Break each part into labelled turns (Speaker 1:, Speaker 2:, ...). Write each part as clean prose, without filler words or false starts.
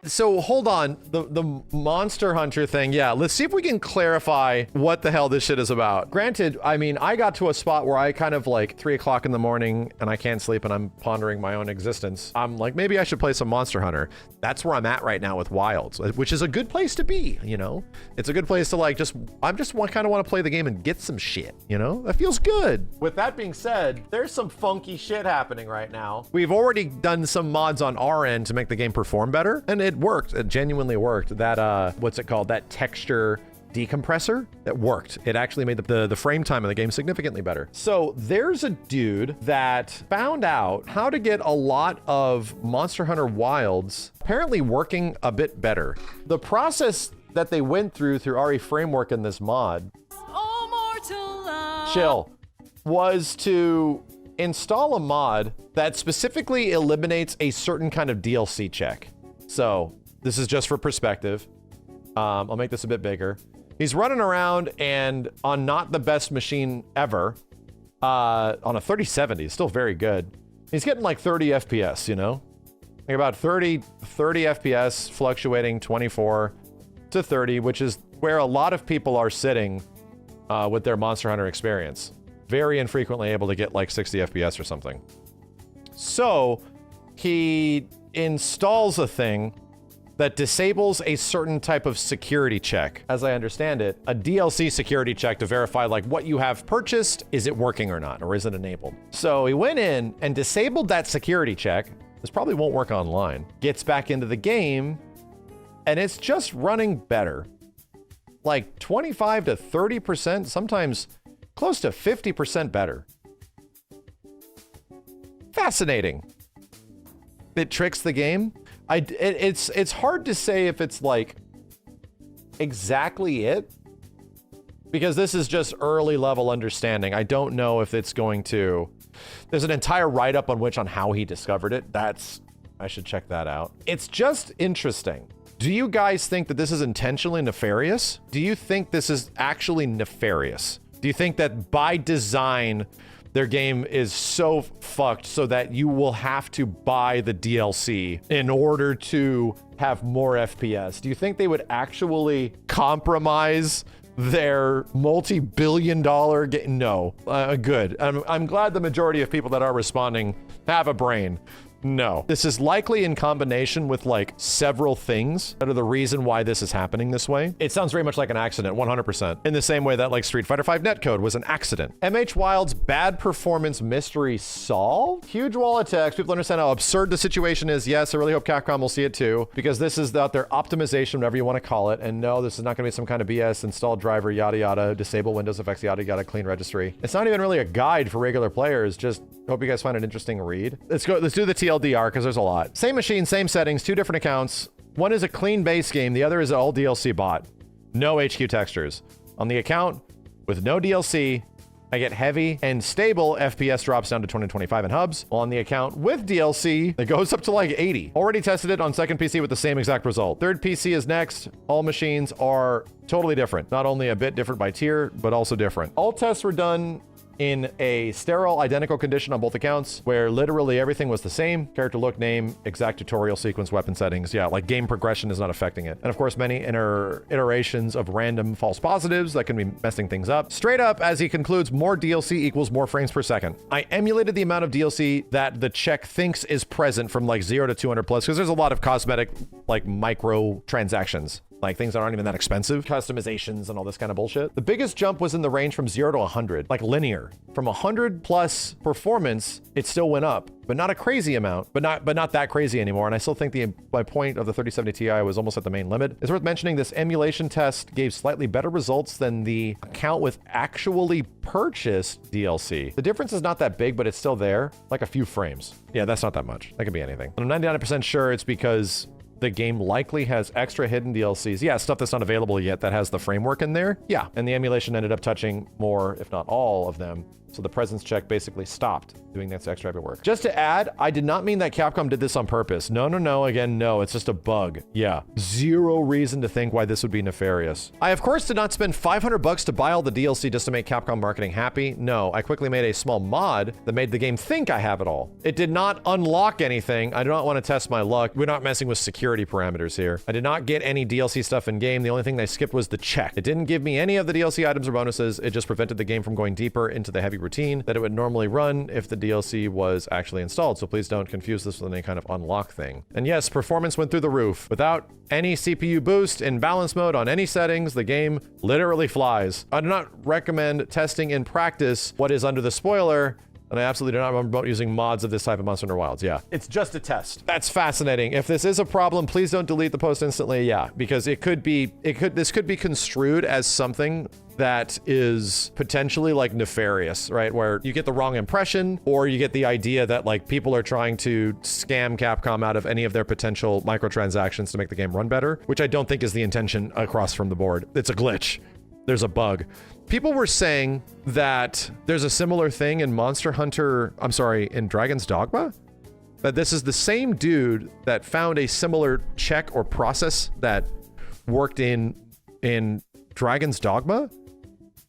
Speaker 1: So hold on, the Monster Hunter thing, yeah, let's see if we can clarify what the hell this shit is about. Granted, I mean, I got to a spot where I kind of like 3 o'clock in the morning and I can't sleep and I'm pondering my own existence. I'm like, maybe I should play some Monster Hunter. That's where I'm at right now with Wilds, which is a good place to be, you know? It's a good place to like, I just kind of want to play the game and get some shit, you know? That feels good. With that being said, there's some funky shit happening right now. We've already done some mods on our end to make the game perform better, and it worked. It genuinely worked. That, what's it called? That texture decompressor, that worked. It actually made the frame time of the game significantly better. So there's a dude that found out how to get a lot of Monster Hunter Wilds apparently working a bit better. The process that they went through RE Framework in this mod, chill, was to install a mod that specifically eliminates a certain kind of DLC check. So this is just for perspective. I'll make this a bit bigger. He's running around and on not the best machine ever, on a 3070, still very good. He's getting like 30 FPS, you know? Like about 30 FPS, fluctuating 24 to 30, which is where a lot of people are sitting with their Monster Hunter experience. Very infrequently able to get like 60 FPS or something. So he installs a thing that disables a certain type of security check. As I understand it, a DLC security check to verify like what you have purchased, is it working or not, or is it enabled? So he went in and disabled that security check. This probably won't work online. Gets back into the game and it's just running better. Like 25 to 30%, sometimes close to 50% better. Fascinating. It tricks the game. It's hard to say if it's like exactly it, because this is just early level understanding. I don't know if it's going to, there's an entire write-up on how he discovered it. I should check that out. It's just interesting. Do you guys think that this is intentionally nefarious? Do you think this is actually nefarious? Do you think that by design, their game is so fucked so that you will have to buy the DLC in order to have more FPS? Do you think they would actually compromise their multi-billion-dollar game? No. Good. I'm glad the majority of people that are responding have a brain. No. This is likely in combination with like several things that are the reason why this is happening this way. It sounds very much like an accident, 100%. In the same way that like Street Fighter V netcode was an accident. MH Wild's bad performance mystery solved? Huge wall of text. People understand how absurd the situation is. Yes, I really hope Capcom will see it too, because this is their optimization, whatever you want to call it. And no, this is not going to be some kind of BS install driver, yada yada, disable Windows effects, yada yada, clean registry. It's not even really a guide for regular players. Just hope you guys find it interesting read. Let's do the TLDR, because there's a lot. Same machine, same settings, 2 different accounts. One is a clean base game, the other is an all DLC bot. No HQ textures. On the account with no DLC, I get heavy and stable FPS drops down to 20 25 in hubs. On the account with DLC, it goes up to like 80. Already tested it on second PC with the same exact result. Third PC is next. All machines are totally different. Not only a bit different by tier, but also different. All tests were done in a sterile, identical condition on both accounts, where literally everything was the same. Character look, name, exact tutorial sequence, weapon settings. Yeah, like game progression is not affecting it. And of course, many iterations of random false positives that can be messing things up. Straight up, as he concludes, more DLC equals more frames per second. I emulated the amount of DLC that the check thinks is present from like 0 to 200 plus, because there's a lot of cosmetic, like micro transactions. Like things that aren't even that expensive, customizations and all this kind of bullshit. The biggest jump was in the range from 0 to 100, like linear. From 100 plus performance, it still went up, but not a crazy amount, but not that crazy anymore. And I still think my point of the 3070 Ti was almost at the main limit. It's worth mentioning this emulation test gave slightly better results than the account with actually purchased DLC. The difference is not that big, but it's still there, like a few frames. Yeah, that's not that much. That could be anything. And I'm 99% sure it's because the game likely has extra hidden DLCs. Yeah, stuff that's not available yet that has the framework in there. Yeah, and the emulation ended up touching more, if not all of them. So the presence check basically stopped doing that extra heavy work. Just to add, I did not mean that Capcom did this on purpose. No. Again, no, it's just a bug. Yeah, zero reason to think why this would be nefarious. I, of course, did not spend $500 to buy all the DLC just to make Capcom marketing happy. No, I quickly made a small mod that made the game think I have it all. It did not unlock anything. I do not want to test my luck. We're not messing with security parameters here. I did not get any DLC stuff in game. The only thing they skipped was the check. It didn't give me any of the DLC items or bonuses. It just prevented the game from going deeper into the heavy routine that it would normally run if the DLC was actually installed. So please don't confuse this with any kind of unlock thing. And yes, performance went through the roof. Without any CPU boost in balance mode on any settings, the game literally flies. I do not recommend testing in practice what is under the spoiler, and I absolutely do not promote using mods of this type of Monster Hunter Wilds. Yeah, it's just a test. That's fascinating. If this is a problem, please don't delete the post instantly. Yeah, because this could be construed as something that is potentially like nefarious, right? Where you get the wrong impression, or you get the idea that like people are trying to scam Capcom out of any of their potential microtransactions to make the game run better, which I don't think is the intention across from the board. It's a glitch. There's a bug. People were saying that there's a similar thing in in Dragon's Dogma? That this is the same dude that found a similar check or process that worked in Dragon's Dogma?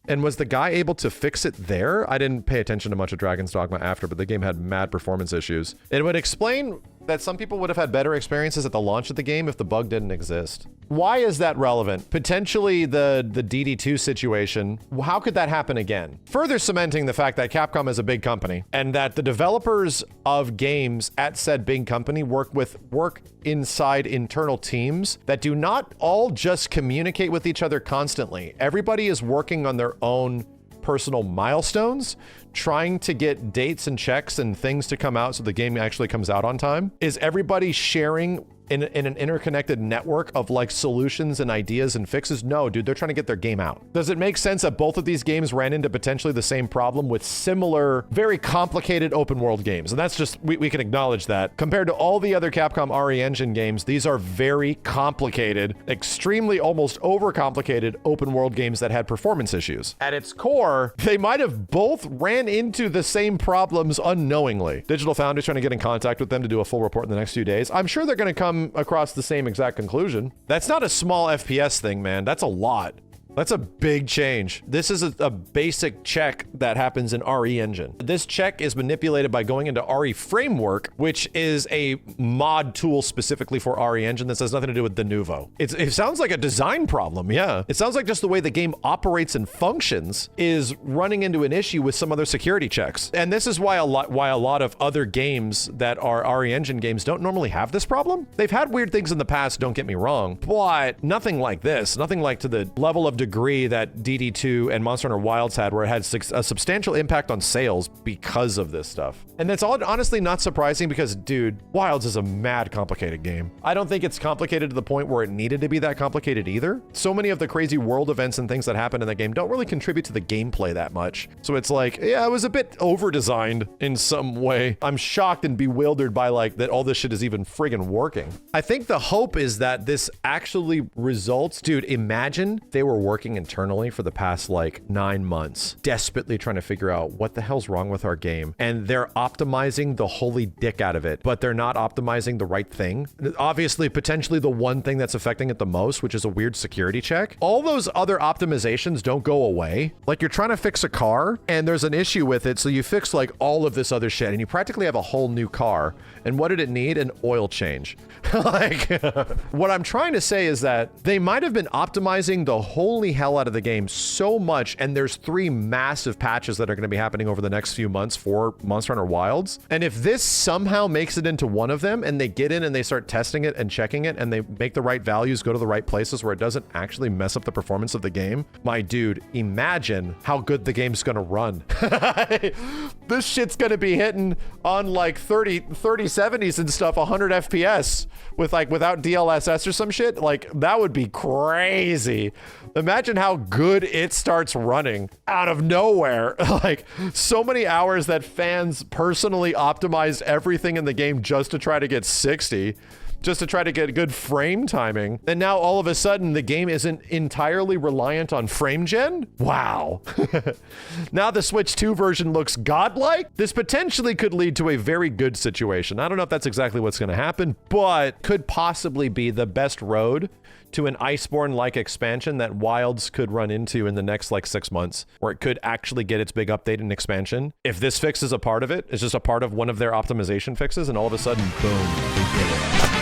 Speaker 1: And was the guy able to fix it there? I didn't pay attention to much of Dragon's Dogma after, but the game had mad performance issues. It would explain that some people would have had better experiences at the launch of the game if the bug didn't exist. Why is that relevant? Potentially the DD2 situation, how could that happen again? Further cementing the fact that Capcom is a big company and that the developers of games at said big company work inside internal teams that do not all just communicate with each other constantly. Everybody is working on their own personal milestones, trying to get dates and checks and things to come out so the game actually comes out on time. Is everybody sharing in an interconnected network of like solutions and ideas and fixes? No, dude, they're trying to get their game out. Does it make sense that both of these games ran into potentially the same problem with similar, very complicated open world games? And that's just, we can acknowledge that. Compared to all the other Capcom RE Engine games, these are very complicated, extremely almost overcomplicated open world games that had performance issues. At its core, they might have both ran into the same problems unknowingly. Digital Foundry's trying to get in contact with them to do a full report in the next few days. I'm sure they're going to come across the same exact conclusion. That's not a small FPS thing, man. That's a lot. That's a big change. This is a basic check that happens in RE Engine. This check is manipulated by going into RE Framework, which is a mod tool specifically for RE Engine that has nothing to do with the Nouveau. It sounds like a design problem, yeah. It sounds like just the way the game operates and functions is running into an issue with some other security checks. And this is why a lot of other games that are RE Engine games don't normally have this problem. They've had weird things in the past, don't get me wrong, but nothing like this. Nothing like to the level of degree that DD2 and Monster Hunter Wilds had, where it had a substantial impact on sales because of this stuff. And that's all honestly not surprising because, dude, Wilds is a mad complicated game. I don't think it's complicated to the point where it needed to be that complicated either. So many of the crazy world events and things that happen in the game don't really contribute to the gameplay that much. So it's like, yeah, it was a bit over-designed in some way. I'm shocked and bewildered by like that all this shit is even friggin' working. I think the hope is that this actually results, dude, imagine they were working internally for the past like 9 months, desperately trying to figure out what the hell's wrong with our game. And they're optimizing the holy dick out of it, but they're not optimizing the right thing. Obviously, potentially the one thing that's affecting it the most, which is a weird security check. All those other optimizations don't go away. Like you're trying to fix a car and there's an issue with it. So you fix like all of this other shit and you practically have a whole new car. And what did it need? An oil change. Like what I'm trying to say is that they might have been optimizing the holy hell out of the game so much, and there's 3 massive patches that are going to be happening over the next few months for Monster Hunter Wilds. And if this somehow makes it into one of them and they get in and they start testing it and checking it and they make the right values go to the right places where it doesn't actually mess up the performance of the game, my dude, imagine how good the game's going to run. This shit's going to be hitting on like 3070s and stuff, 100 FPS with like without DLSS or some shit. Like that would be crazy. Imagine how good it starts running out of nowhere. Like so many hours that fans personally optimized everything in the game just to try to get 60. just to try to get good frame timing. And now all of a sudden the game isn't entirely reliant on frame gen? Wow. Now the Switch 2 version looks godlike? This potentially could lead to a very good situation. I don't know if that's exactly what's going to happen, but could possibly be the best road to an Iceborne-like expansion that Wilds could run into in the next like 6 months, where it could actually get its big update and expansion. If this fix is a part of it, it's just a part of one of their optimization fixes, and all of a sudden, boom, we get it.